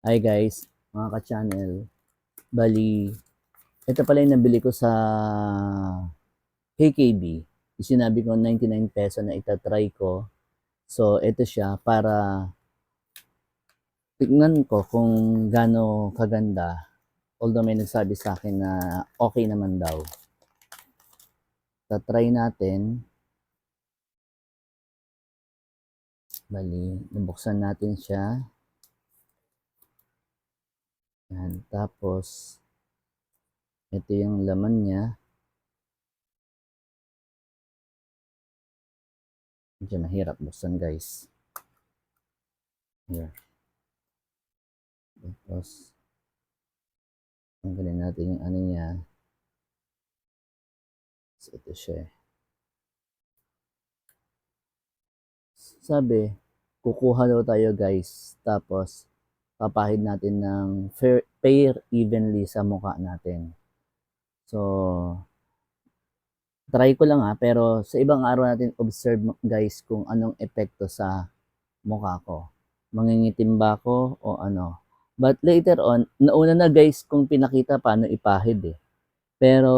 Hi guys, mga ka-channel. Bali, ito pala yung nabili ko sa KKB. Sinabi ko 99 peso na itatry ko. So, ito siya para tignan ko kung gaano kaganda. Although may nagsabi sa akin na okay naman daw. Tatry natin. Bali, nabuksan natin siya. Yan. Tapos, ito yung laman niya. Medyo mahirap buksan guys. Here. Tapos, tanggalin natin yung ano niya. So, ito siya. Sabi, kukuha daw tayo guys. Tapos, papahid natin ng pair evenly sa mukha natin. So, try ko lang pero sa ibang araw natin observe guys kung anong epekto sa mukha ko. Mangingitim ba ako o ano. But later on, nauna na guys kung pinakita paano ipahid eh. Pero,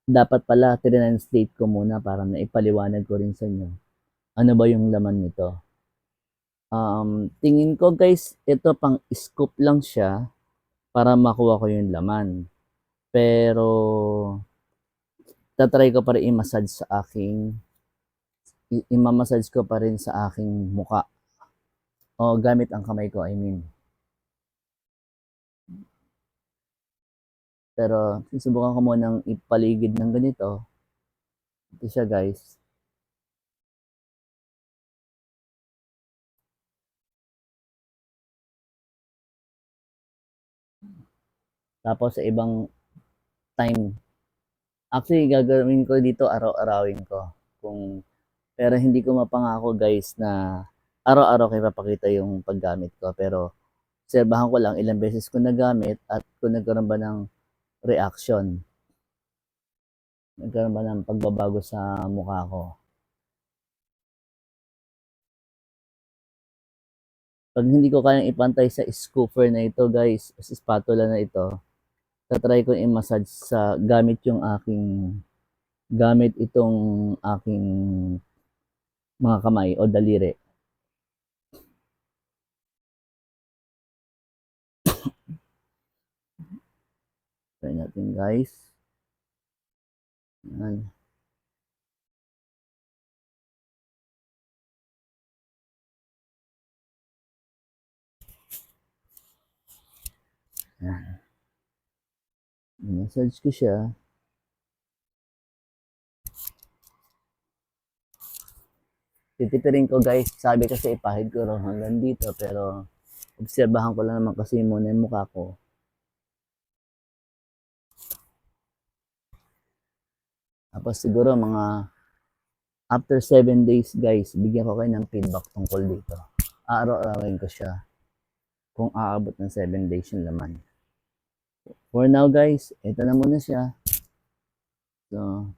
dapat pala tinranslate ko muna para naipaliwanag ko rin sa inyo. Ano ba yung laman nito? Tingin ko guys, ito pang scoop lang siya para makuha ko yung laman. Pero, tatry ko pa rin i-massage sa aking, i-massage ko pa rin sa aking muka. O gamit ang kamay ko, I mean. Pero, susubukan ko munang ipaligid ng ganito. Ito siya guys. Tapos sa ibang time, actually gagawin ko dito araw-arawin ko. Pero hindi ko mapangako guys na araw-araw kayo papakita yung paggamit ko. Pero obserbahan ko lang ilang beses ko nagamit at kung nagkaroon ba ng reaction. Nagkaroon ba ng pagbabago sa mukha ko. Pag hindi ko kayang ipantay sa scooper na ito guys, sa spatula na ito, tatry ko i-massage sa gamit itong aking mga kamay o daliri. Try natin guys. Yan. Yan. Massage ko siya. Titipirin ko guys, sabi kasi ipahid ko raw hanggang dito pero obserbahan ko lang naman kasi muna yung mukha ko. Tapos siguro mga after 7 days guys, bigyan ko kayo ng feedback tungkol dito. Araw-arawin ko siya kung aabot ng 7 days yung laman. For now guys, ito na muna siya. So,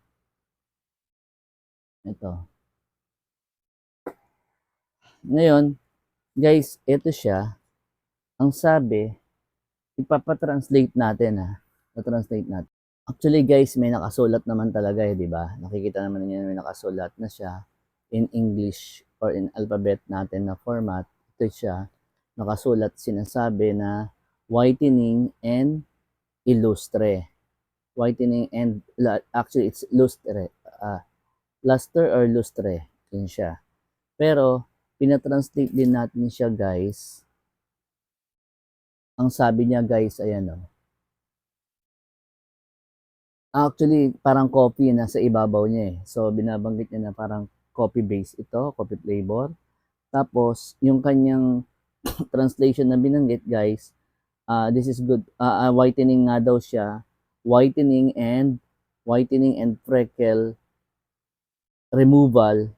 ito. Ngayon, guys, ito siya. Ang sabi, ipapatranslate natin ha. Patranslate natin. Actually guys, may nakasulat naman talaga di ba? Nakikita naman niyo may nakasulat na siya in English or in alphabet natin na format. Ito siya, nakasulat sinasabi na whitening and illustre. Whitening and, actually it's lustre. Luster or lustre, yun siya. Pero, pinatranslate din natin siya guys. Ang sabi niya guys, ayan o. Actually, parang coffee na sa ibabaw niya eh. So, binabanggit niya na parang coffee base ito, coffee flavor. Tapos, yung kanyang translation na binanggit guys, this is good, whitening nga daw siya. Whitening and freckle removal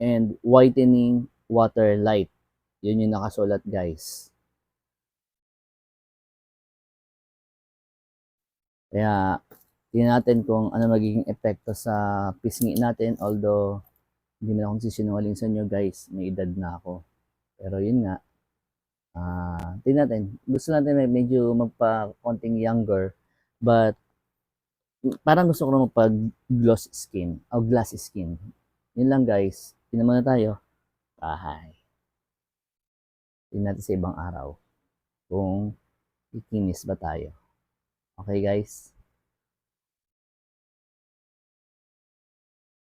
and whitening water light. Yun yung nakasulat guys. Kaya, tingnan natin kung ano magiging epekto sa pisngi natin. Although, hindi na akong sisinungaling sa inyo guys, may edad na ako. Pero yun nga, tingnan natin. Gusto natin medyo magpa-konting younger, but parang gusto ko na magpa-gloss skin o glass skin. Yun lang guys. Tingnan muna tayo. Bahay. Tingnan natin sa ibang araw kung ikinis ba tayo. Okay guys?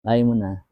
Bye muna.